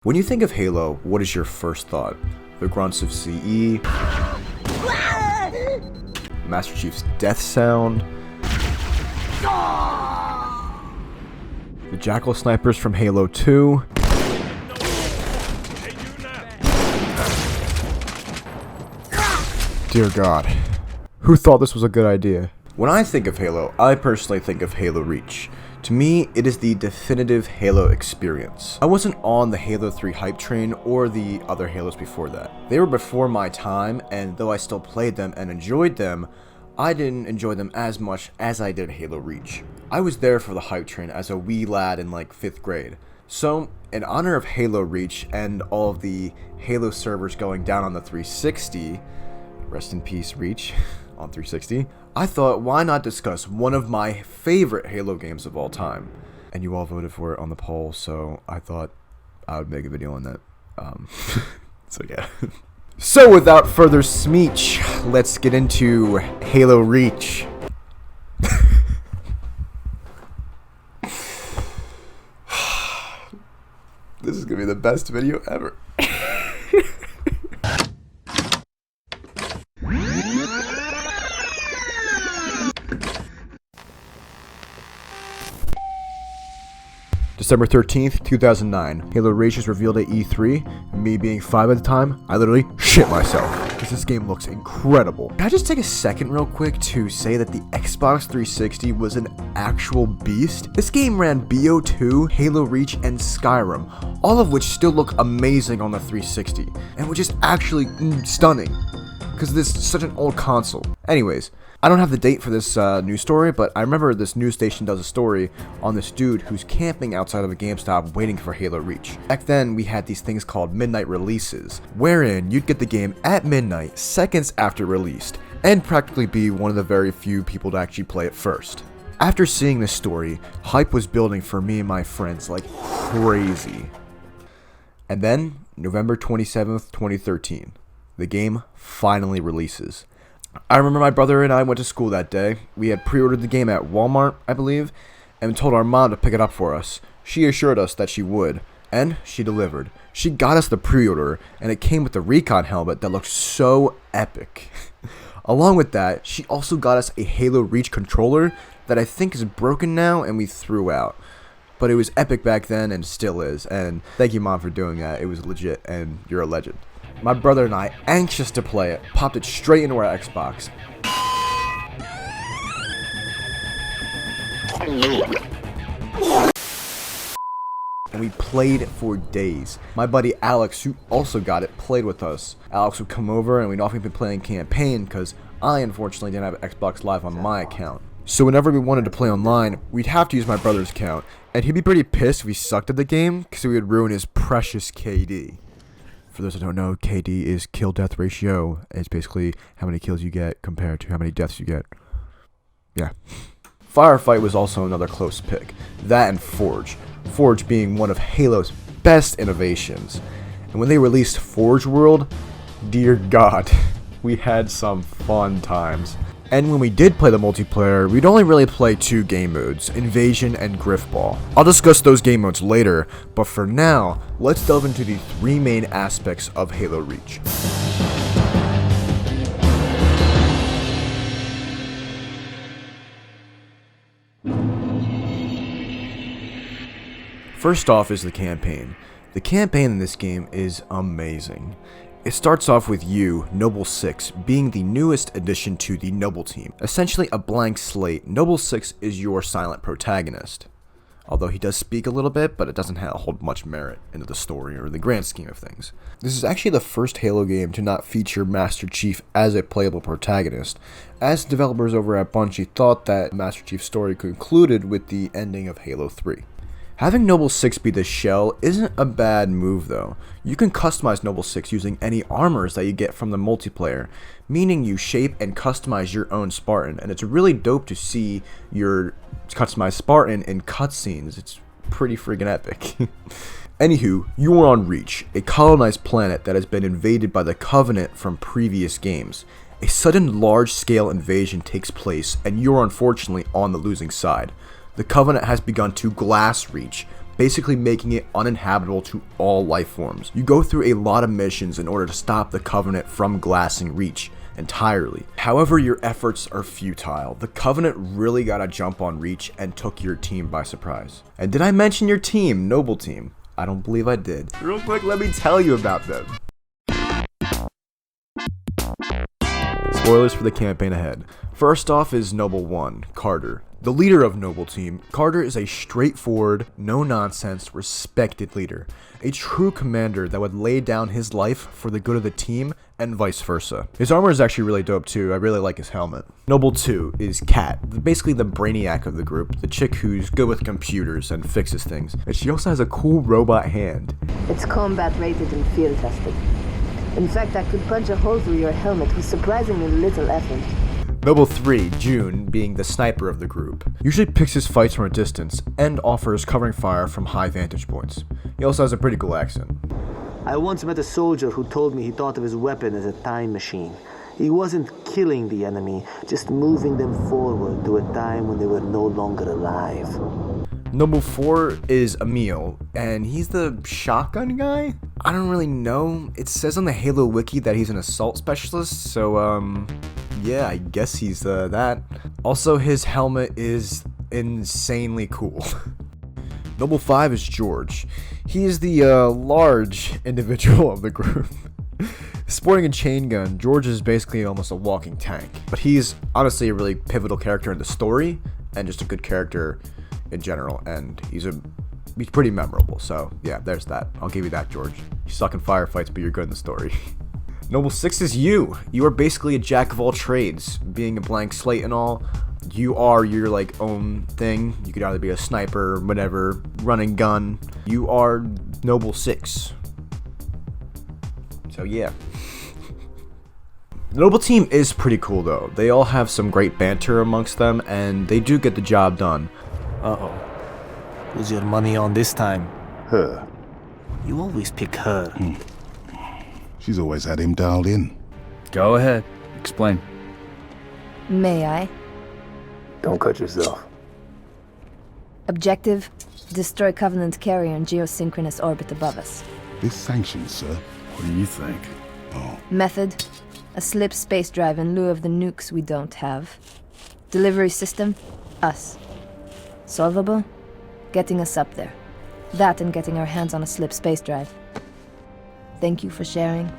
When you think of Halo, what is your first thought? The grunts of CE, Master Chief's death sound, the Jackal snipers from Halo 2, dear God, who thought this was a good idea? When I think of Halo, I personally think of Halo Reach. To me, it is the definitive Halo experience. I wasn't on the Halo 3 hype train or the other Halos before that. They were before my time, and though I still played them and enjoyed them, I didn't enjoy them as much as I did Halo Reach. I was there for the hype train as a wee lad in like 5th grade. So, in honor of Halo Reach and all of the Halo servers going down on the 360, rest in peace Reach, on 360, I thought, why not discuss one of my favorite Halo games of all time? And you all voted for it on the poll, so I thought I would make a video on that. So yeah. So without further speech, let's get into Halo Reach. This is gonna be the best video ever. December 13th, 2009. Halo Reach is revealed at E3. Me being 5 at the time, I literally shit myself, because this game looks incredible. Can I just take a second real quick to say that the Xbox 360 was an actual beast? This game ran BO2, Halo Reach, and Skyrim, all of which still look amazing on the 360, and which is actually stunning, because this is such an old console. Anyways, I don't have the date for this news story, but I remember this news station does a story on this dude who's camping outside of a GameStop waiting for Halo Reach. Back then, we had these things called midnight releases, wherein you'd get the game at midnight, seconds after released, and practically be one of the very few people to actually play it first. After seeing this story, hype was building for me and my friends like crazy. And then, November 27th, 2013, the game finally releases. I remember my brother and I went to school that day. We had pre-ordered the game at Walmart, I believe, and told our mom to pick it up for us. She assured us that she would, and she delivered. She got us the pre-order, and it came with the Recon helmet that looked so epic. Along with that, she also got us a Halo Reach controller that I think is broken now and we threw out. But it was epic back then and still is, and thank you, Mom, for doing that. It was legit, and you're a legend. My brother and I, anxious to play it, popped it straight into our Xbox. And we played for days. My buddy Alex, who also got it, played with us. Alex would come over and we'd often be playing campaign because I unfortunately didn't have Xbox Live on my account. So whenever we wanted to play online, we'd have to use my brother's account. And he'd be pretty pissed if we sucked at the game because we would ruin his precious KD. For those that don't know, KD is kill-death ratio. It's basically how many kills you get compared to how many deaths you get. Yeah. Firefight was also another close pick. That and Forge. Forge being one of Halo's best innovations. And when they released Forge World, dear God, we had some fun times. And when we did play the multiplayer, we'd only really play 2 game modes, Invasion and Griffball. I'll discuss those game modes later, but for now, let's delve into the 3 main aspects of Halo Reach. First off is the campaign. The campaign in this game is amazing. It starts off with you, Noble 6, being the newest addition to the Noble team. Essentially a blank slate, Noble 6 is your silent protagonist. Although he does speak a little bit, but it doesn't hold much merit into the story or the grand scheme of things. This is actually the first Halo game to not feature Master Chief as a playable protagonist, as developers over at Bungie thought that Master Chief's story concluded with the ending of Halo 3. Having Noble 6 be the shell isn't a bad move though. You can customize Noble 6 using any armors that you get from the multiplayer, meaning you shape and customize your own Spartan, and it's really dope to see your customized Spartan in cutscenes. It's pretty freaking epic. Anywho, you are on Reach, a colonized planet that has been invaded by the Covenant from previous games. A sudden large-scale invasion takes place, and you're unfortunately on the losing side. The Covenant has begun to glass Reach, basically making it uninhabitable to all life forms. You go through a lot of missions in order to stop the Covenant from glassing Reach entirely. However, your efforts are futile. The Covenant really got a jump on Reach and took your team by surprise. And did I mention your team, Noble Team? I don't believe I did. Real quick, let me tell you about them. Spoilers for the campaign ahead. First off is Noble 1, Carter. The leader of Noble Team, Carter is a straightforward, no-nonsense, respected leader. A true commander that would lay down his life for the good of the team and vice versa. His armor is actually really dope too. I really like his helmet. Noble 2 is Kat, basically the brainiac of the group, the chick who's good with computers and fixes things. And she also has a cool robot hand. It's combat rated and field tested. In fact, I could punch a hole through your helmet with surprisingly little effort. Noble 3, June, being the sniper of the group, usually picks his fights from a distance and offers covering fire from high vantage points. He also has a pretty cool accent. I once met a soldier who told me he thought of his weapon as a time machine. He wasn't killing the enemy, just moving them forward to a time when they were no longer alive. Noble 4 is Emil, and he's the shotgun guy? I don't really know. It says on the Halo wiki that he's an assault specialist, so yeah, I guess he's that. Also, his helmet is insanely cool. Noble 5 is George. He is the large individual of the group. Sporting a chain gun, George is basically almost a walking tank. But he's honestly a really pivotal character in the story, and just a good character in general, and he's pretty memorable, so yeah, there's that. I'll give you that, George. You suck in firefights, but you're good in the story. Noble 6 is you. You are basically a jack of all trades, being a blank slate and all. You are your own thing. You could either be a sniper, whatever, running gun. You are Noble 6. So yeah. The Noble Team is pretty cool though. They all have some great banter amongst them, and they do get the job done. Uh-oh. Who's your money on this time? Her. You always pick her. She's always had him dialed in. Go ahead. Explain. May I? Don't cut yourself. Objective: destroy Covenant carrier in geosynchronous orbit above us. This sanctioned, sir. What do you think? Oh, Method: a slip space drive in lieu of the nukes we don't have. Delivery system: us. Solvable? Getting us up there. That and getting our hands on a slip space drive. Thank you for sharing.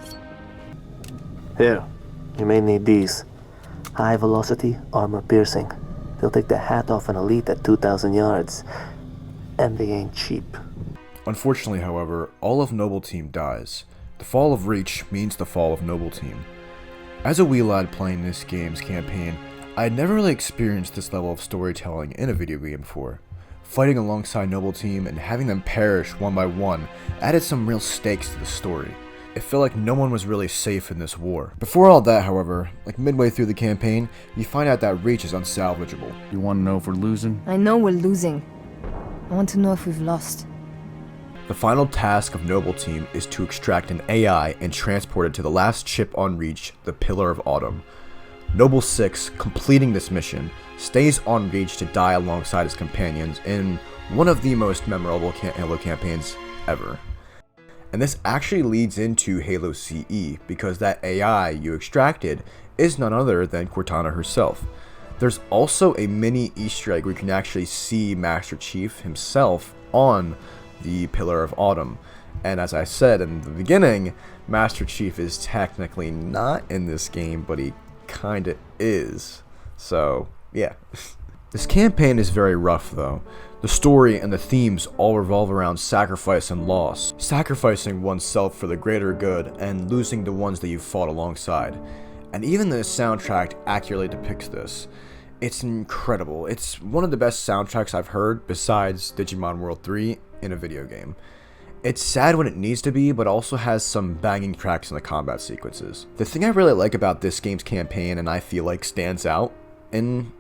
Here, you may need these. High velocity, armor piercing. They'll take the hat off an elite at 2,000 yards. And they ain't cheap. Unfortunately, however, all of Noble Team dies. The fall of Reach means the fall of Noble Team. As a wee lad playing this game's campaign, I had never really experienced this level of storytelling in a video game before. Fighting alongside Noble Team and having them perish one by one added some real stakes to the story. It felt like no one was really safe in this war. Before all that, however, midway through the campaign, you find out that Reach is unsalvageable. You want to know if we're losing? I know we're losing. I want to know if we've lost. The final task of Noble Team is to extract an AI and transport it to the last chip on Reach, the Pillar of Autumn. Noble 6, completing this mission, stays on Reach to die alongside his companions in one of the most memorable Halo campaigns ever. And this actually leads into Halo CE, because that AI you extracted is none other than Cortana herself. There's also a mini Easter egg where you can actually see Master Chief himself on the Pillar of Autumn. And as I said in the beginning, Master Chief is technically not in this game, but he kinda is. So, yeah. This campaign is very rough though. The story and the themes all revolve around sacrifice and loss. Sacrificing oneself for the greater good and losing the ones that you fought alongside. And even the soundtrack accurately depicts this. It's incredible. It's one of the best soundtracks I've heard besides Digimon World 3 in a video game. It's sad when it needs to be, but also has some banging tracks in the combat sequences. The thing I really like about this game's campaign, and I feel like stands out in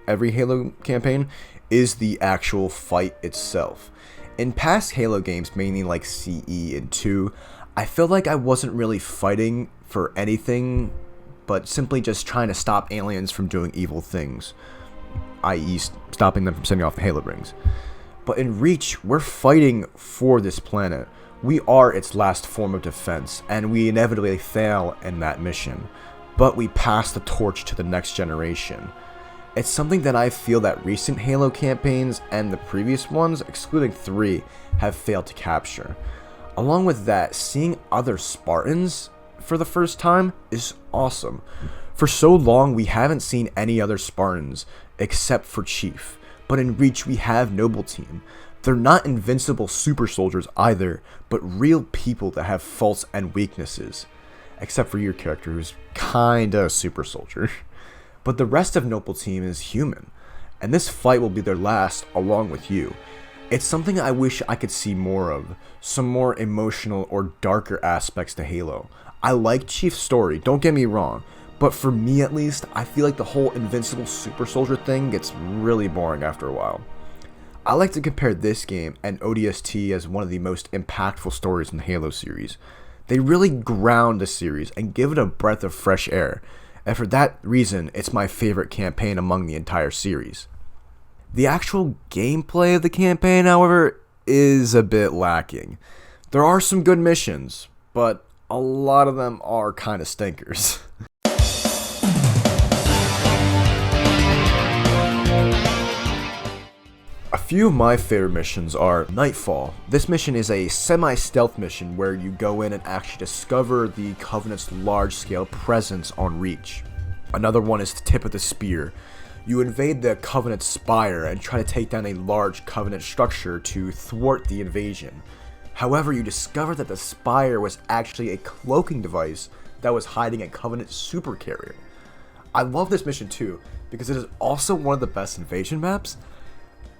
every Halo campaign, is the actual fight itself. In past Halo games, mainly like CE and 2, I feel like I wasn't really fighting for anything, but simply just trying to stop aliens from doing evil things, i.e. stopping them from setting off the Halo rings. But in Reach, we're fighting for this planet. We are its last form of defense, and we inevitably fail in that mission. But we pass the torch to the next generation. It's something that I feel that recent Halo campaigns and the previous ones, excluding 3, have failed to capture. Along with that, seeing other Spartans for the first time is awesome. For so long, we haven't seen any other Spartans except for Chief, but in Reach we have Noble Team. They're not invincible super soldiers either, but real people that have faults and weaknesses. Except for your character, who's kinda a super soldier. But the rest of Noble Team is human, and this fight will be their last along with you. It's something I wish I could see more of, some more emotional or darker aspects to Halo. I like Chief's story, don't get me wrong, but for me at least, I feel like the whole invincible super soldier thing gets really boring after a while. I like to compare this game and ODST as one of the most impactful stories in the Halo series. They really ground the series and give it a breath of fresh air, and for that reason, it's my favorite campaign among the entire series. The actual gameplay of the campaign, however, is a bit lacking. There are some good missions, but a lot of them are kind of stinkers. A few of my favorite missions are Nightfall. This mission is a semi-stealth mission where you go in and actually discover the Covenant's large-scale presence on Reach. Another one is the Tip of the Spear. You invade the Covenant Spire and try to take down a large Covenant structure to thwart the invasion. However, you discover that the Spire was actually a cloaking device that was hiding a Covenant supercarrier. I love this mission too, because it is also one of the best invasion maps,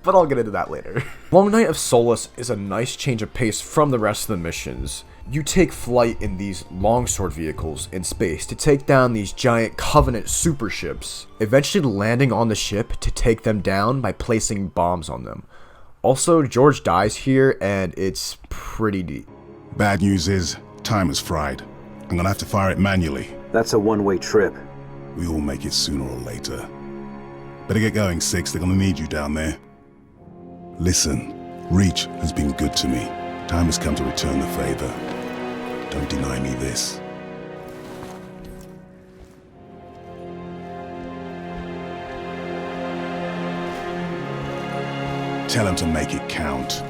but I'll get into that later. Long Night of Solace is a nice change of pace from the rest of the missions. You take flight in these longsword vehicles in space to take down these giant Covenant super ships, eventually landing on the ship to take them down by placing bombs on them. Also, George dies here, and it's pretty deep. Bad news is, time is fried. I'm gonna have to fire it manually. That's a one-way trip. We all make it sooner or later. Better get going, Six. They're gonna need you down there. Listen, Reach has been good to me. Time has come to return the favor. Don't deny me this. Tell him to make it count.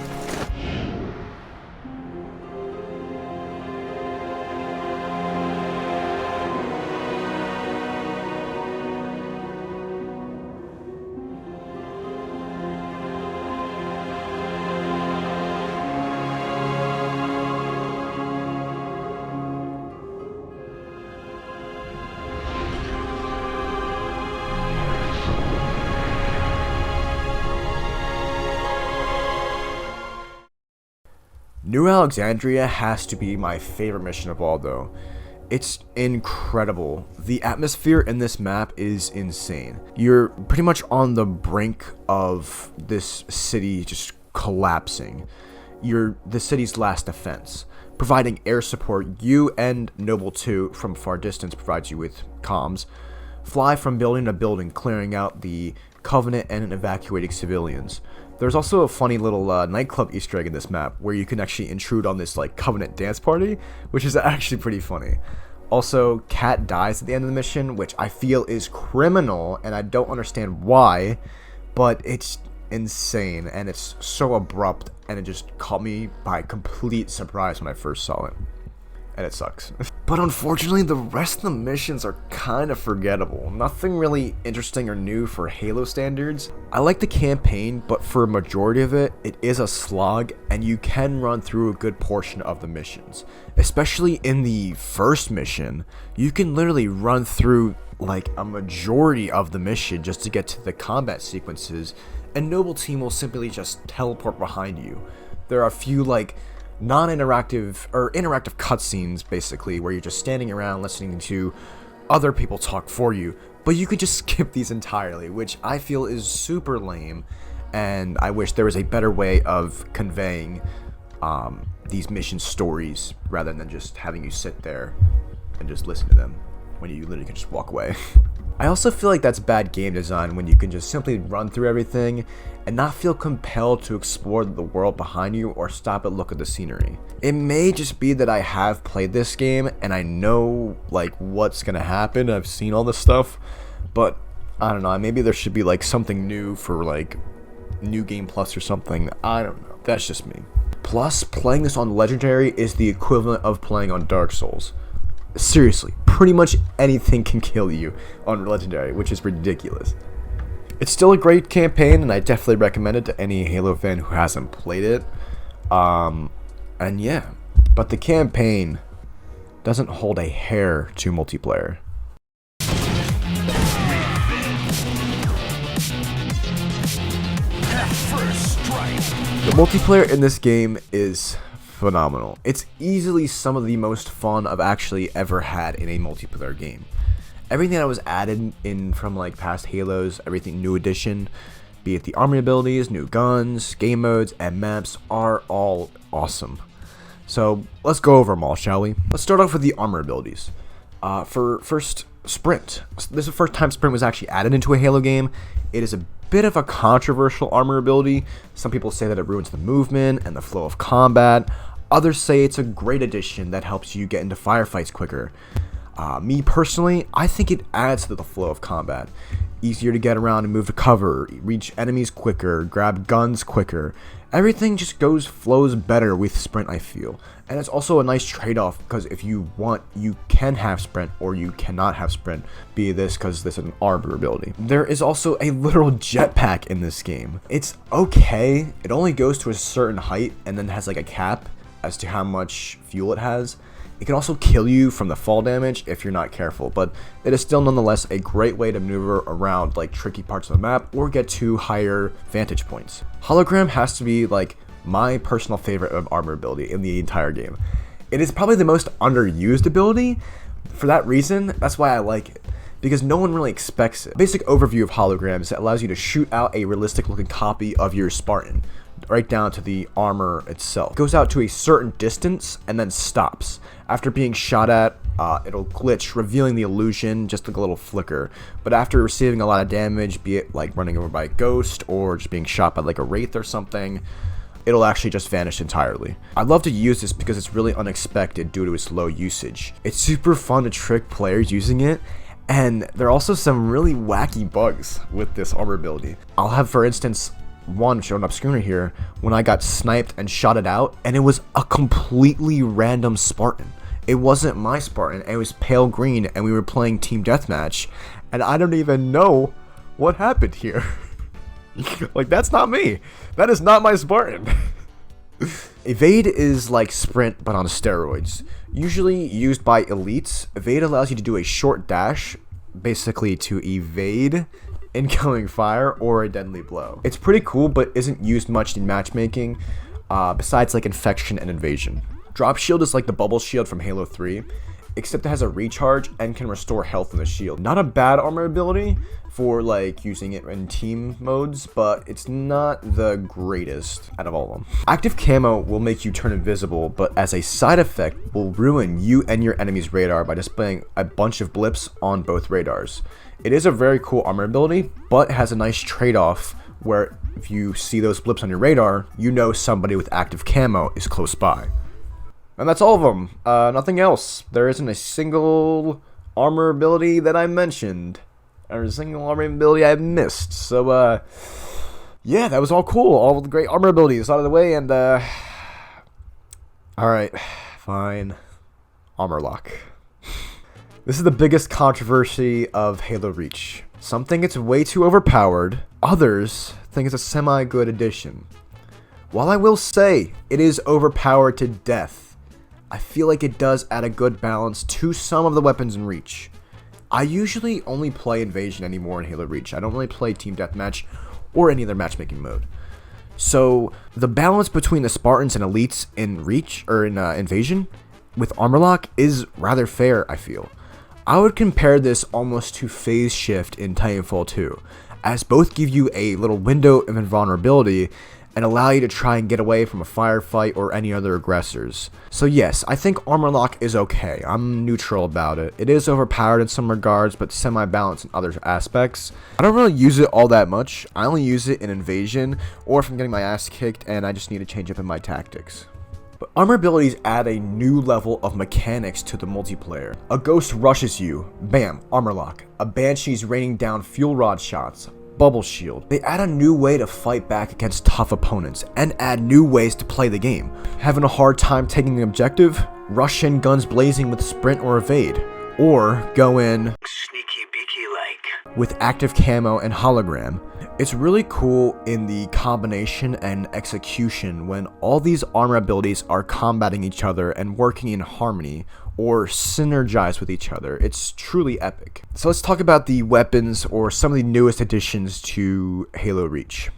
New Alexandria has to be my favorite mission of all though. It's incredible. The atmosphere in this map is insane. You're pretty much on the brink of this city just collapsing. You're the city's last defense. Providing air support, you and Noble 2 from far distance provides you with comms. Fly from building to building, clearing out the Covenant and evacuating civilians. There's also a funny little nightclub Easter egg in this map where you can actually intrude on this like Covenant dance party, which is actually pretty funny. Also, Kat dies at the end of the mission, which I feel is criminal, and I don't understand why, but it's insane, and it's so abrupt, and it just caught me by complete surprise when I first saw it. And it sucks. But unfortunately, the rest of the missions are kind of forgettable. Nothing really interesting or new for Halo standards. I like the campaign, but for a majority of it, it is a slog, and you can run through a good portion of the missions. Especially in the first mission, you can literally run through like a majority of the mission just to get to the combat sequences, and Noble Team will simply just teleport behind you. There are a few like non-interactive or interactive cutscenes basically where you're just standing around listening to other people talk for you, but you could just skip these entirely, which I feel is super lame, and I wish there was a better way of conveying these mission stories rather than just having you sit there and just listen to them when you literally can just walk away. I also feel like that's bad game design when you can just simply run through everything and not feel compelled to explore the world behind you or stop and look at the scenery. It may just be that I have played this game and I know like what's gonna happen. I've seen all this stuff, but I don't know, maybe there should be like something new for like New Game Plus or something. I don't know. That's just me. Plus, playing this on Legendary is the equivalent of playing on Dark Souls. Seriously, pretty much anything can kill you on Legendary, which is ridiculous. It's still a great campaign, and I definitely recommend it to any Halo fan who hasn't played it. And yeah, but the campaign doesn't hold a hair to multiplayer. The multiplayer in this game is phenomenal. It's easily some of the most fun I've actually ever had in a multiplayer game. Everything that was added in from like past Halos, everything new addition, be it the army abilities, new guns, game modes, and maps are all awesome. So let's go over them all, shall we? Let's start off with the armor abilities. For first, Sprint. This is the first time Sprint was actually added into a Halo game. It is a bit of a controversial armor ability. Some people say that it ruins the movement and the flow of combat. Others say it's a great addition that helps you get into firefights quicker. Me personally, I think it adds to the flow of combat. Easier to get around and move to cover, reach enemies quicker, grab guns quicker. Everything just flows better with Sprint, I feel. And it's also a nice trade-off, because if you want, you can have Sprint or you cannot have Sprint, be this because this is an armor ability. There is also a literal jetpack in this game. It's okay, it only goes to a certain height and then has like a cap as to how much fuel it has. It can also kill you from the fall damage if you're not careful, but it is still nonetheless a great way to maneuver around like tricky parts of the map or get to higher vantage points. Hologram has to be like my personal favorite of armor ability in the entire game. It is probably the most underused ability. For that reason, that's why I like it, because no one really expects it. Basic overview of holograms: it allows you to shoot out a realistic looking copy of your Spartan, right down to the armor itself. It goes out to a certain distance and then stops. After being shot at, it'll glitch, revealing the illusion, just like a little flicker. But after receiving a lot of damage, be it like running over by a ghost or just being shot by like a wraith or something, it'll actually just vanish entirely. I love to use this because it's really unexpected due to its low usage. It's super fun to trick players using it, and there are also some really wacky bugs with this armor ability. I'll have, for instance, one shown up screen here when I got sniped and shotted out, and it was a completely random Spartan. It wasn't my Spartan, it was pale green, and we were playing team deathmatch, and I don't even know what happened here. Like, that's not me. That is not my Spartan. Evade is like Sprint but on steroids. Usually used by elites, Evade allows you to do a short dash, basically to evade incoming fire or a deadly blow. It's pretty cool, but isn't used much in matchmaking, besides like infection and invasion. Drop shield is like the bubble shield from Halo 3, except it has a recharge and can restore health in the shield. Not a bad armor ability for like using it in team modes, but it's not the greatest out of all of them. Active camo will make you turn invisible, but as a side effect will ruin you and your enemy's radar by displaying a bunch of blips on both radars. It is a very cool armor ability, but has a nice trade-off where if you see those blips on your radar, you know somebody with active camo is close by. And that's all of them. Nothing else. There isn't a single armor ability that I mentioned, or a single armor ability I missed. So, yeah, that was all cool. All the great armor abilities out of the way, and, alright, fine. Armor lock. This is the biggest controversy of Halo Reach. Some think it's way too overpowered, others think it's a semi-good addition. While I will say it is overpowered to death, I feel like it does add a good balance to some of the weapons in Reach. I usually only play Invasion anymore in Halo Reach. I don't really play Team Deathmatch or any other matchmaking mode. So the balance between the Spartans and Elites in Reach, or in Invasion, with Armor Lock is rather fair, I feel. I would compare this almost to Phase Shift in Titanfall 2, as both give you a little window of invulnerability, and allow you to try and get away from a firefight or any other aggressors. So yes, I think Armor Lock is okay. I'm neutral about it. It is overpowered in some regards, but semi-balanced in other aspects. I don't really use it all that much. I only use it in Invasion, or if I'm getting my ass kicked and I just need to change up in my tactics. But armor abilities add a new level of mechanics to the multiplayer. A ghost rushes you, bam, armor lock. A banshee's raining down fuel rod shots, bubble shield. They add a new way to fight back against tough opponents and add new ways to play the game. Having a hard time taking the objective? Rush in guns blazing with sprint or evade. Or go in sneaky beaky like with active camo and hologram. It's really cool in the combination and execution when all these armor abilities are combating each other and working in harmony or synergize with each other. It's truly epic. So let's talk about the weapons or some of the newest additions to Halo Reach.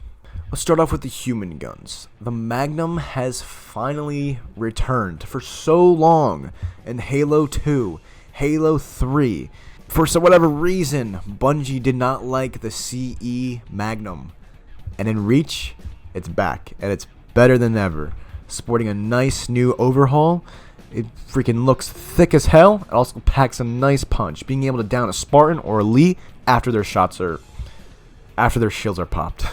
Let's start off with the human guns. The Magnum has finally returned for so long in Halo 2, Halo 3. For whatever reason, Bungie did not like the CE Magnum. And in Reach, it's back, and it's better than ever. Sporting a nice new overhaul, it freaking looks thick as hell. It also packs a nice punch, being able to down a Spartan or Elite after their shields are popped.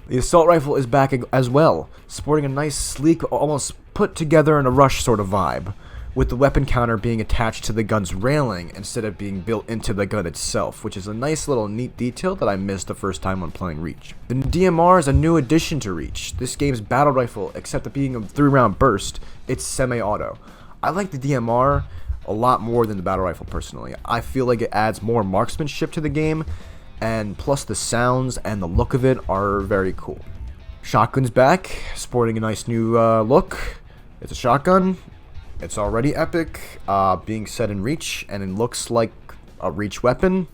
The assault rifle is back as well, sporting a nice sleek, almost put together in a Rush sort of vibe, with the weapon counter being attached to the gun's railing instead of being built into the gun itself, which is a nice little neat detail that I missed the first time when playing Reach. The DMR is a new addition to Reach. This game's battle rifle, except it being a 3-round burst, it's semi-auto. I like the DMR a lot more than the battle rifle personally. I feel like it adds more marksmanship to the game, and plus the sounds and the look of it are very cool. Shotgun's back, sporting a nice new look. It's a shotgun. It's already epic, being set in Reach, and it looks like a Reach weapon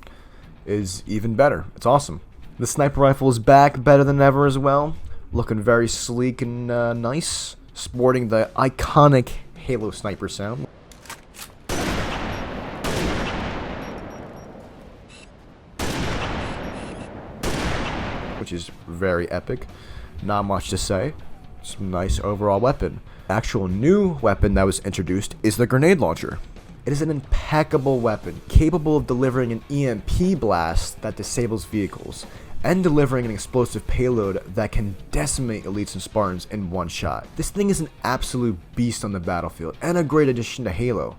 is even better. It's awesome. The sniper rifle is back, better than ever as well, looking very sleek and nice, sporting the iconic Halo sniper sound. Which is very epic. Not much to say. It's a nice overall weapon. Actual new weapon that was introduced is the grenade launcher. It is an impeccable weapon, capable of delivering an EMP blast that disables vehicles, and delivering an explosive payload that can decimate elites and Spartans in one shot. This thing is an absolute beast on the battlefield, and a great addition to Halo.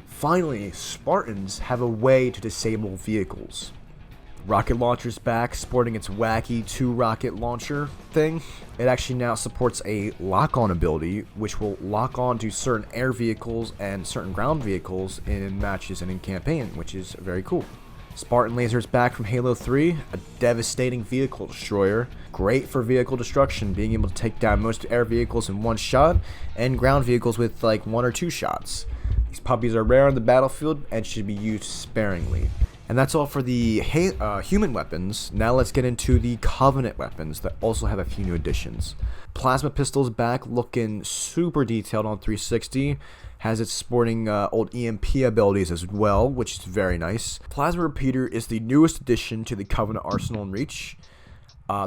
Finally, Spartans have a way to disable vehicles. Rocket launcher's back, sporting its wacky 2-rocket launcher thing. It actually now supports a lock-on ability, which will lock on to certain air vehicles and certain ground vehicles in matches and in campaign, which is very cool. Spartan laser's back from Halo 3, a devastating vehicle destroyer. Great for vehicle destruction, being able to take down most air vehicles in one shot, and ground vehicles with like 1 or 2 shots. These puppies are rare on the battlefield and should be used sparingly. And that's all for the human weapons. Now let's get into the Covenant weapons that also have a few new additions. Plasma pistol's back, looking super detailed on 360. Has its sporting old EMP abilities as well, which is very nice. Plasma repeater is the newest addition to the Covenant arsenal in Reach.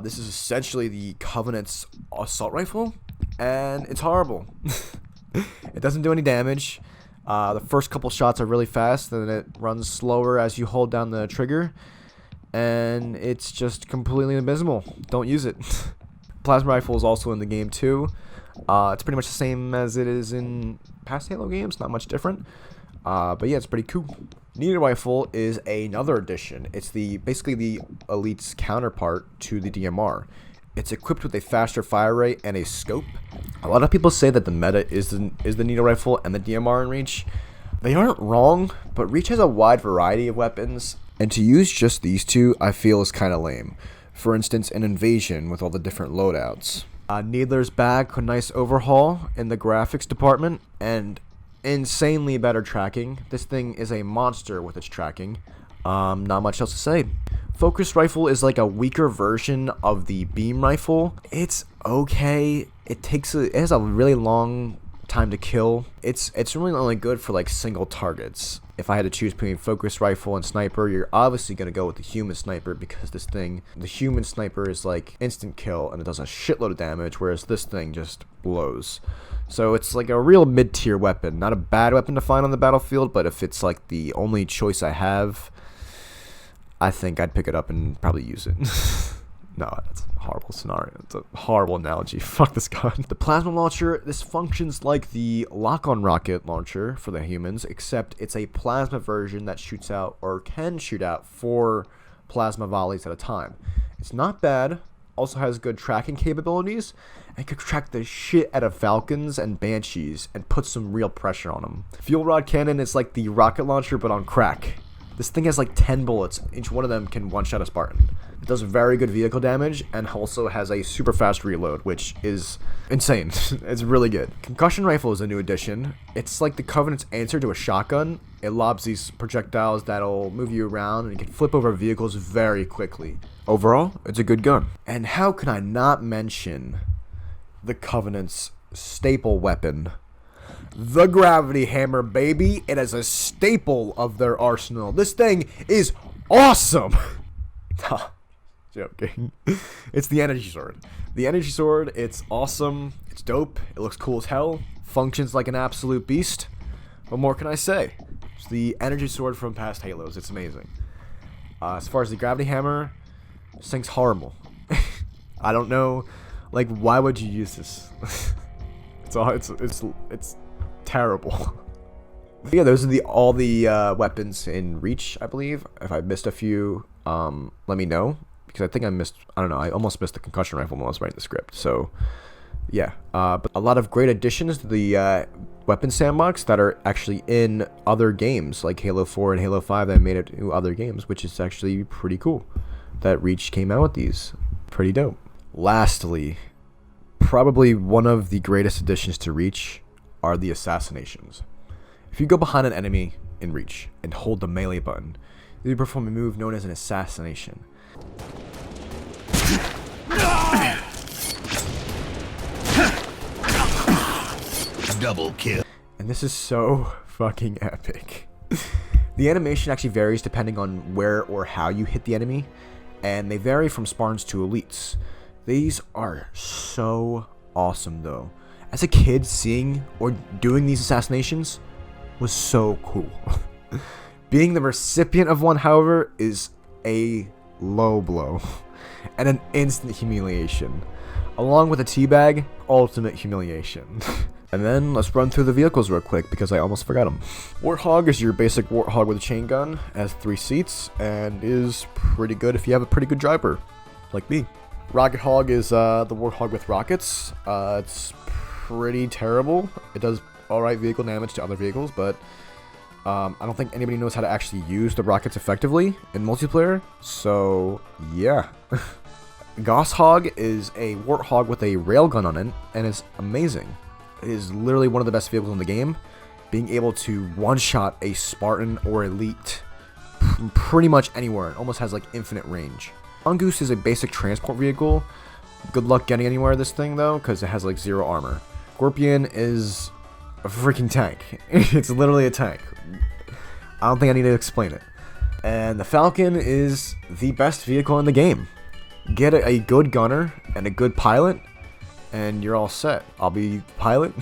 This is essentially the Covenant's assault rifle, and it's horrible. It doesn't do any damage. The first couple shots are really fast, and then it runs slower as you hold down the trigger, and it's just completely abysmal. Don't use it. Plasma rifle is also in the game too. It's pretty much the same as it is in past Halo games, not much different. But yeah, it's pretty cool. Needle rifle is another addition. It's basically the Elite's counterpart to the DMR. It's equipped with a faster fire rate and a scope. A lot of people say that the meta is the needle rifle and the DMR in Reach. They aren't wrong, but Reach has a wide variety of weapons, and to use just these two, I feel is kind of lame. For instance, an Invasion with all the different loadouts. Needler's back, a nice overhaul in the graphics department, and insanely better tracking. This thing is a monster with its tracking. Not much else to say. Focus rifle is like a weaker version of the beam rifle. It's okay. It has a really long time to kill. It's really only good for like single targets. If I had to choose between focus rifle and sniper, you're obviously going to go with the human sniper because the human sniper is like instant kill and it does a shitload of damage, whereas this thing just blows. So it's like a real mid-tier weapon. Not a bad weapon to find on the battlefield, but if it's like the only choice I have, I think I'd pick it up and probably use it. No, that's a horrible scenario. It's a horrible analogy. Fuck this gun. The plasma launcher, this functions like the lock-on rocket launcher for the humans, except it's a plasma version that shoots out, or can shoot out, 4 plasma volleys at a time. It's not bad. Also has good tracking capabilities, and could track the shit out of Falcons and Banshees and put some real pressure on them. Fuel rod cannon is like the rocket launcher, but on crack. This thing has like 10 bullets. Each one of them can one-shot a Spartan. It does very good vehicle damage and also has a super fast reload, which is insane. It's really good. Concussion rifle is a new addition. It's like the Covenant's answer to a shotgun. It lobs these projectiles that'll move you around and you can flip over vehicles very quickly. Overall, it's a good gun. And how can I not mention the Covenant's staple weapon? The gravity hammer, baby. It is a staple of their arsenal. This thing is awesome. Joking. It's the energy sword. The energy sword, it's awesome. It's dope. It looks cool as hell. Functions like an absolute beast. What more can I say? It's the energy sword from past Halos. It's amazing. As far as the gravity hammer, this thing's horrible. I don't know. Like, why would you use this? It's terrible. Yeah, those are all the weapons in Reach, I believe. If I missed a few, let me know, because I think I almost missed the concussion rifle when I was writing the script. So yeah, but a lot of great additions to the weapon sandbox that are actually in other games like Halo 4 and Halo 5 that made it to other games, which is actually pretty cool that Reach came out with these. Pretty dope. Lastly, probably one of the greatest additions to Reach are the assassinations. If you go behind an enemy in Reach and hold the melee button, you perform a move known as an assassination. Double kill. And this is so fucking epic. The animation actually varies depending on where or how you hit the enemy, and they vary from Spartans to elites. These are so awesome though. As a kid, seeing or doing these assassinations was so cool. Being the recipient of one, however, is a low blow and an instant humiliation. Along with a teabag, ultimate humiliation. And then let's run through the vehicles real quick because I almost forgot them. Warthog is your basic Warthog with a chain gun, has 3 seats, and is pretty good if you have a pretty good driver, like me. Rocket Hog is the Warthog with rockets. It's pretty terrible. It does alright vehicle damage to other vehicles, but I don't think anybody knows how to actually use the rockets effectively in multiplayer, so yeah. Gosshog is a Warthog with a railgun on it, and it's amazing. It is literally one of the best vehicles in the game, being able to one-shot a Spartan or elite pretty much anywhere. It almost has like infinite range. Mongoose is a basic transport vehicle. Good luck getting anywhere with this thing though, because it has like 0 armor. Scorpion is a freaking tank. It's literally a tank. I don't think I need to explain it. And the Falcon is the best vehicle in the game. Get a good gunner and a good pilot, and you're all set. I'll be pilot.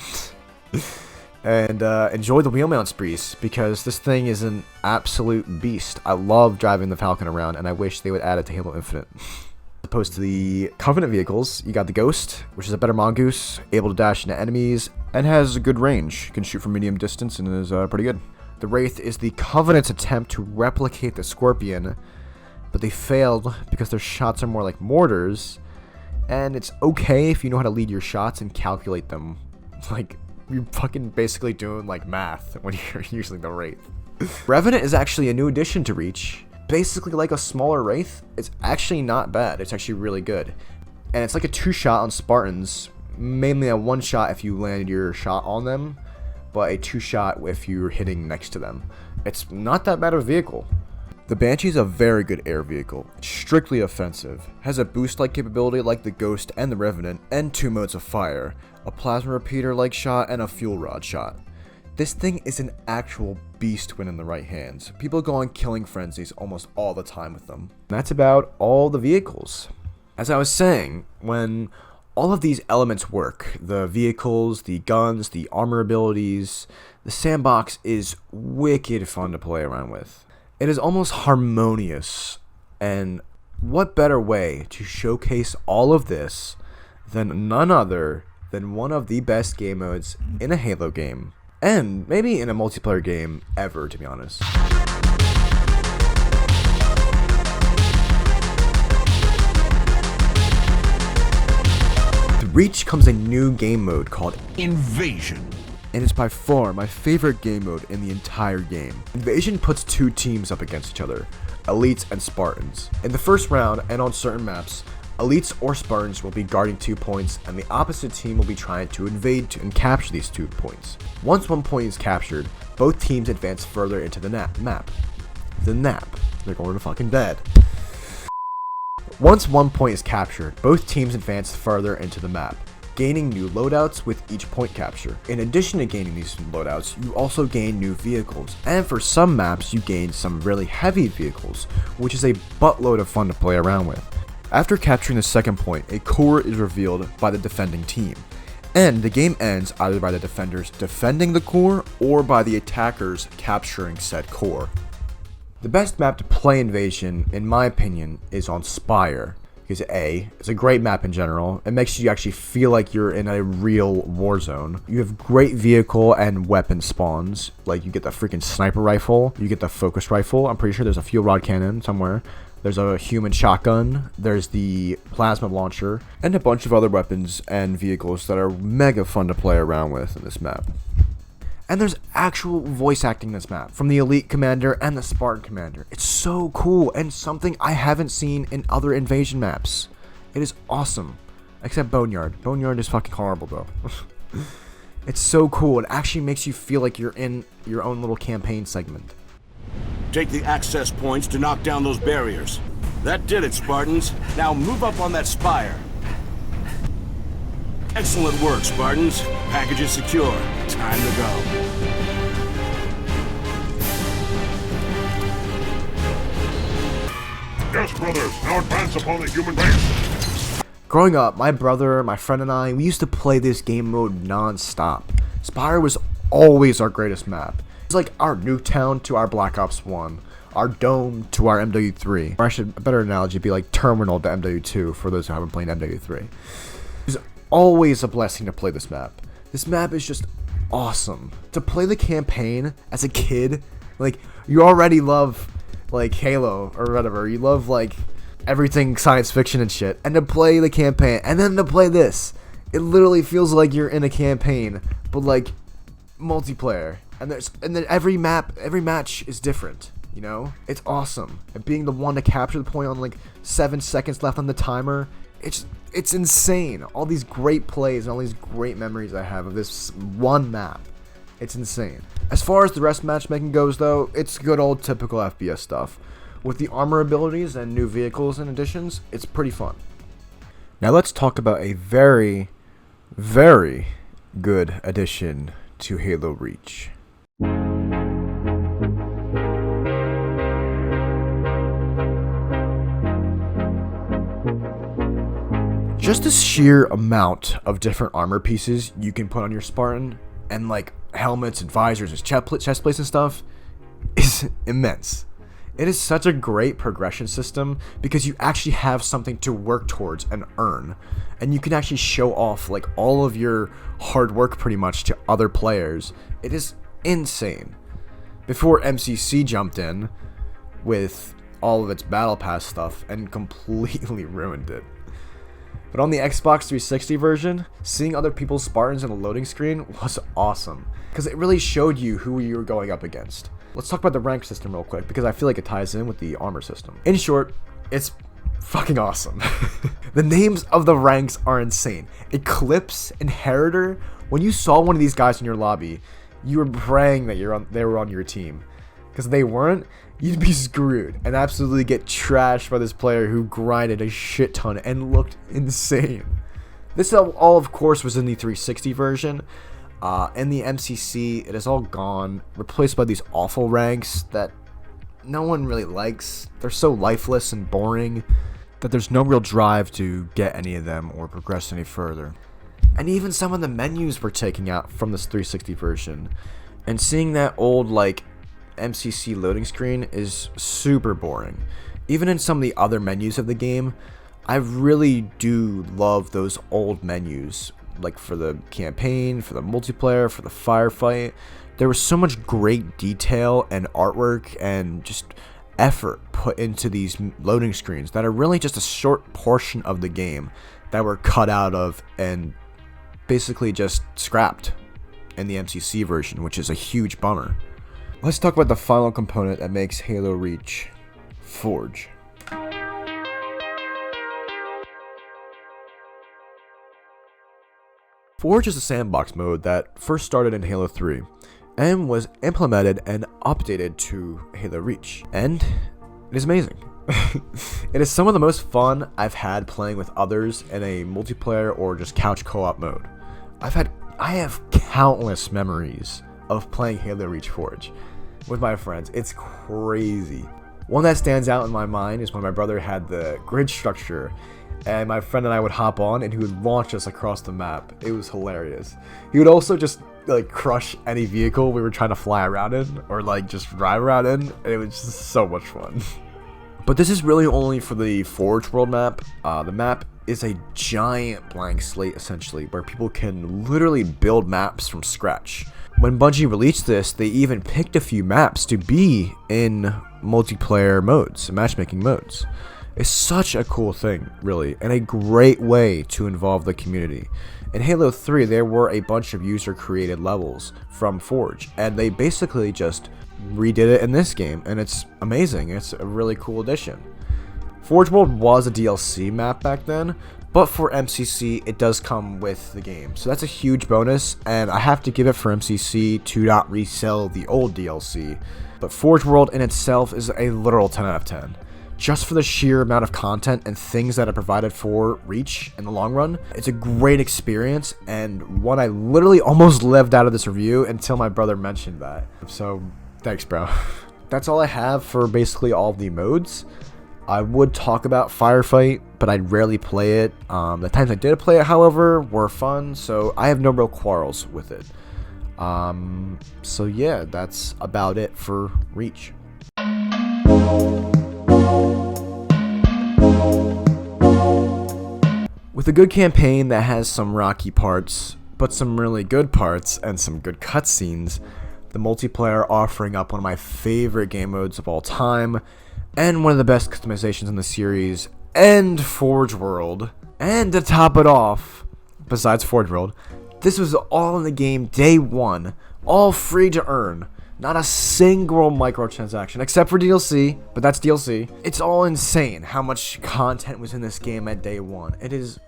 And enjoy the wheel mount sprees, because this thing is an absolute beast. I love driving the Falcon around, and I wish they would add it to Halo Infinite. As opposed to the Covenant vehicles, you got the Ghost, which is a better mongoose, able to dash into enemies, and has a good range. Can shoot from medium distance and is pretty good. The Wraith is the Covenant's attempt to replicate the Scorpion, but they failed because their shots are more like mortars, and it's okay if you know how to lead your shots and calculate them. Like, you're fucking basically doing like math when you're using the Wraith. Revenant is actually a new addition to Reach. Basically like a smaller Wraith. It's actually not bad. It's actually really good. And it's like a 2-shot on Spartans. Mainly a 1-shot if you land your shot on them, but a 2-shot if you're hitting next to them. It's not that bad of a vehicle. The Banshee is a very good air vehicle. It's strictly offensive. Has a boost-like capability like the Ghost and the Revenant, and 2 modes of fire. a plasma repeater like shot, and a fuel rod shot. This thing is an actual beast when in the right hands. People go on killing frenzies almost all the time with them. That's about all the vehicles. As I was saying, when all of these elements work, the vehicles, the guns, the armor abilities, the sandbox is wicked fun to play around with. It is almost harmonious, and what better way to showcase all of this than none other than one of the best game modes in a Halo game, and maybe in a multiplayer game ever, to be honest. With Reach comes a new game mode called Invasion. and it's by far my favorite game mode in the entire game. Invasion puts two teams up against each other, Elites and Spartans. In the first round and on certain maps, Elites or Spartans will be guarding 2 points, and the opposite team will be trying to invade and capture these 2 points. Once 1 point is captured, both teams advance further into the map. The nap. They're going to fucking bed. Once 1 point is captured, both teams advance further into the map, gaining new loadouts with each point capture. In addition to gaining these loadouts, you also gain new vehicles, and for some maps you gain some really heavy vehicles, which is a buttload of fun to play around with. After capturing the second point, a core is revealed by the defending team, and the game ends either by the defenders defending the core or by the attackers capturing said core. The best map to play Invasion, in my opinion, is on Spire, because A, it's a great map in general. It makes you actually feel like you're in a real war zone. You have great vehicle and weapon spawns, like you get the freaking sniper rifle, you get the focus rifle, I'm pretty sure there's a fuel rod cannon somewhere. There's a human shotgun, there's the plasma launcher, and a bunch of other weapons and vehicles that are mega fun to play around with in this map. And there's actual voice acting in this map, from the Elite Commander and the Spartan Commander. It's so cool, and something I haven't seen in other Invasion maps. It is awesome. Except Boneyard. Boneyard is fucking horrible, though. It's so cool, it actually makes you feel like you're in your own little campaign segment. Take the access points to knock down those barriers. That did it, Spartans. Now move up on that spire. Excellent work, Spartans. Package is secure. Time to go. Yes, brothers, now advance upon the human race. Growing up, my brother, my friend, and I, we used to play this game mode non-stop. Spire was always our greatest map. It's like our Nuketown to our Black Ops 1, our Dome to our MW3. Or a better analogy would be like Terminal to MW2 for those who haven't played MW3. It's always a blessing to play this map. This map is just awesome. To play the campaign as a kid, like, you already love, like, Halo or whatever. You love, like, everything science fiction and shit. And to play the campaign, and then to play this, it literally feels like you're in a campaign, but, like, multiplayer. And then every match is different, you know? It's awesome. And being the one to capture the point on, like, 7 seconds left on the timer, it's insane. All these great plays and all these great memories I have of this one map. It's insane. As far as the rest matchmaking goes, though, it's good old typical FPS stuff. With the armor abilities and new vehicles and additions, it's pretty fun. Now let's talk about a very, very good addition to Halo Reach. Just the sheer amount of different armor pieces you can put on your Spartan, and like helmets and visors and chest plates and stuff, is immense. It is such a great progression system because you actually have something to work towards and earn, and you can actually show off like all of your hard work pretty much to other players. It is insane. Before MCC jumped in with all of its battle pass stuff and completely ruined it. But on the Xbox 360 version, seeing other people's Spartans in the loading screen was awesome, because it really showed you who you were going up against. Let's talk about the rank system real quick, because I feel like it ties in with the armor system. In short, it's fucking awesome. The names of the ranks are insane. Eclipse, Inheritor, when you saw one of these guys in your lobby, you were praying that they were on your team. Because if they weren't, you'd be screwed and absolutely get trashed by this player who grinded a shit ton and looked insane. This all of course was in the 360 version. In the MCC, it is all gone, replaced by these awful ranks that no one really likes. They're so lifeless and boring that there's no real drive to get any of them or progress any further. And even some of the menus were taken out from this 360 version. And seeing that old, like, MCC loading screen is super boring. Even in some of the other menus of the game, I really do love those old menus. Like for the campaign, for the multiplayer, for the firefight. There was so much great detail and artwork and just effort put into these loading screens that are really just a short portion of the game that were cut out of and basically just scrapped in the MCC version, which is a huge bummer. Let's talk about the final component that makes Halo Reach: Forge. Forge is a sandbox mode that first started in Halo 3 and was implemented and updated to Halo Reach, and it is amazing. It is some of the most fun I've had playing with others in a multiplayer or just couch co-op mode. I have countless memories of playing Halo Reach Forge with my friends. It's crazy. One that stands out in my mind is when my brother had the grid structure and my friend and I would hop on and he would launch us across the map. It was hilarious. He would also just like crush any vehicle we were trying to fly around in or like just drive around in, and it was just so much fun. But this is really only for the Forge World map. The map is a giant blank slate essentially, where people can literally build maps from scratch. When Bungie released this, they even picked a few maps to be in multiplayer modes, matchmaking modes. It's such a cool thing, really, and a great way to involve the community. In Halo 3, there were a bunch of user-created levels from Forge, and they basically just redid it in this game, and it's amazing. It's a really cool addition. Forge World was a DLC map back then, but for MCC, it does come with the game, so that's a huge bonus, and I have to give it for MCC to not resell the old DLC. But Forge World in itself is a literal 10 out of 10. Just for the sheer amount of content and things that are provided for Reach in the long run, it's a great experience, and one I literally almost lived out of this review until my brother mentioned that. So, thanks, bro. That's all I have for basically all of the modes. I would talk about Firefight, but I rarely play it. The times I did play it, however, were fun, so I have no real quarrels with it. So yeah, that's about it for Reach. With a good campaign that has some rocky parts, but some really good parts and some good cutscenes, the multiplayer offering up one of my favorite game modes of all time, and one of the best customizations in the series, and Forge World. And to top it off, besides Forge World, this was all in the game day one, all free to earn. Not a single microtransaction, except for DLC, but that's DLC. It's all insane how much content was in this game at day one. It is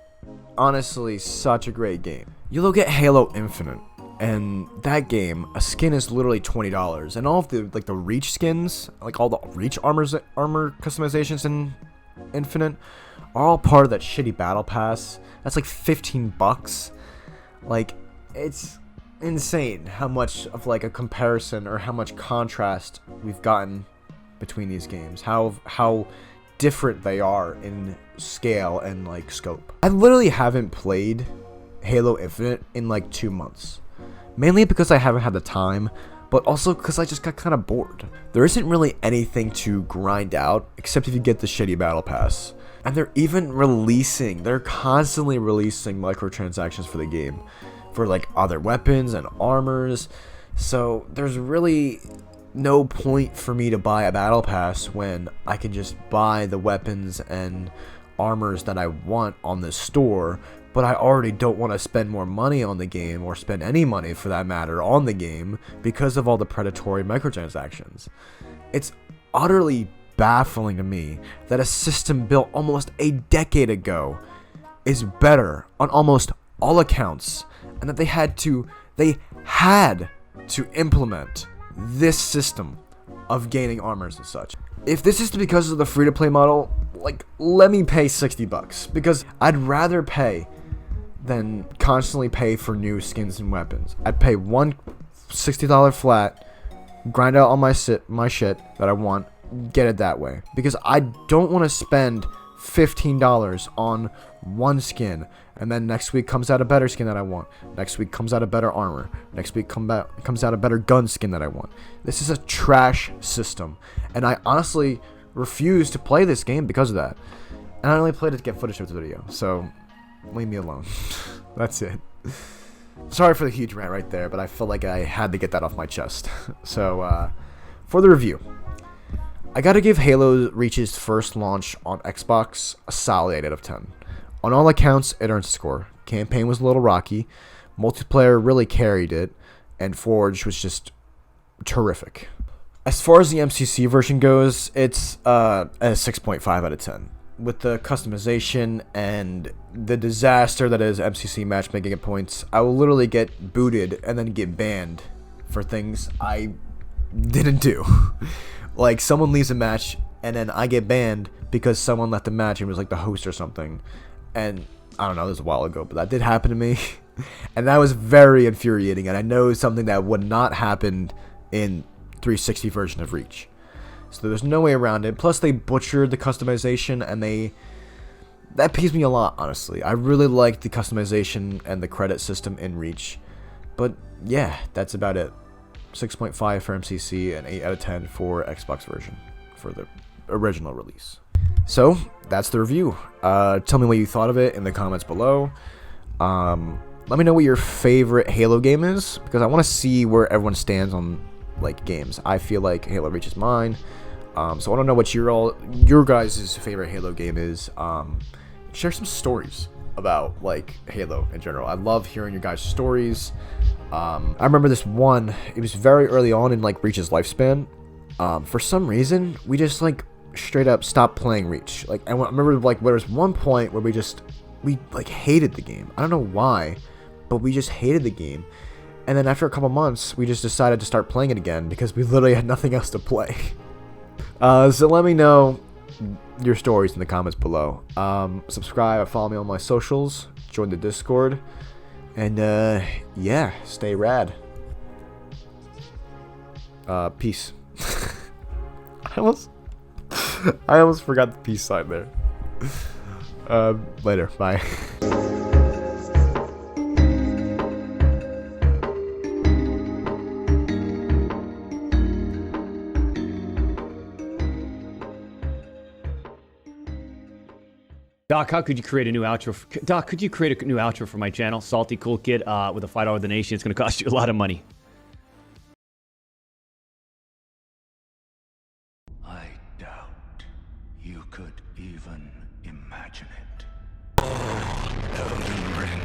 honestly such a great game. You look at Halo Infinite, and that game, a skin is literally $20, and all of the the Reach skins, like all the Reach armor customizations in Infinite, are all part of that shitty battle pass. That's like $15. Like, it's insane how much of like a comparison or how much contrast we've gotten between these games, how different they are in scale and like scope. I literally haven't played Halo Infinite in like 2 months, mainly because I haven't had the time, but also because I just got kind of bored. There isn't really anything to grind out except if you get the shitty battle pass, and they're constantly releasing microtransactions for the game for like other weapons and armors, so there's really no point for me to buy a battle pass when I can just buy the weapons and armors that I want on the store, but I already don't want to spend more money on the game, or spend any money for that matter on the game, because of all the predatory microtransactions. It's utterly baffling to me that a system built almost a decade ago is better on almost all accounts, and that they had to implement this system of gaining armors and such. If this is because of the free-to-play model, like, let me pay $60, because I'd rather pay than constantly pay for new skins and weapons. I'd pay one $60 flat, grind out all my shit that I want, get it that way. Because I don't want to spend $15 on one skin, and then next week comes out a better skin that I want. Next week comes out a better armor. Next week comes out a better gun skin that I want. This is a trash system, and I honestly refuse to play this game because of that. And I only played it to get footage of the video, so leave me alone. That's it. Sorry for the huge rant right there, but I felt like I had to get that off my chest. So, for the review, I gotta give Halo Reach's first launch on Xbox a solid 8 out of 10. On all accounts, it earned a score. Campaign was a little rocky, multiplayer really carried it, and Forge was just terrific. As far as the MCC version goes, it's a 6.5 out of 10. With the customization and the disaster that is MCC matchmaking at points, I will literally get booted and then get banned for things I didn't do. Like, someone leaves a match and then I get banned because someone left the match and was like the host or something. And I don't know, this was a while ago, but that did happen to me. And that was very infuriating, and I know something that would not happen in 360 version of Reach. So there's no way around it. Plus, they butchered the customization, and that peeves me a lot, honestly. I really like the customization and the credit system in Reach. But yeah, that's about it. 6.5 for MCC and 8 out of 10 for Xbox version for the original release. So that's the review. Tell me what you thought of it in the comments below. Let me know what your favorite Halo game is, because I want to see where everyone stands on like games. I feel like Halo Reach is mine. So I want to know what your guys' favorite Halo game is. Share some stories about like Halo in general. I love hearing your guys' stories. I remember this one. It was very early on in like Reach's lifespan. For some reason, we just like straight up stopped playing Reach. Like, I remember like there was one point where we like hated the game. I don't know why, but we just hated the game. And then after a couple months, we just decided to start playing it again because we literally had nothing else to play. So let me know your stories in the comments below. Subscribe or follow me on my socials. Join the Discord. And yeah, stay rad. Peace. I almost forgot the peace sign there. Later. Bye. Doc, how could you create a new outro? Doc, could you create a new outro for my channel? Salty Cool Kid with a $5 donation. It's going to cost you a lot of money. I doubt you could even imagine it. Elden Ring.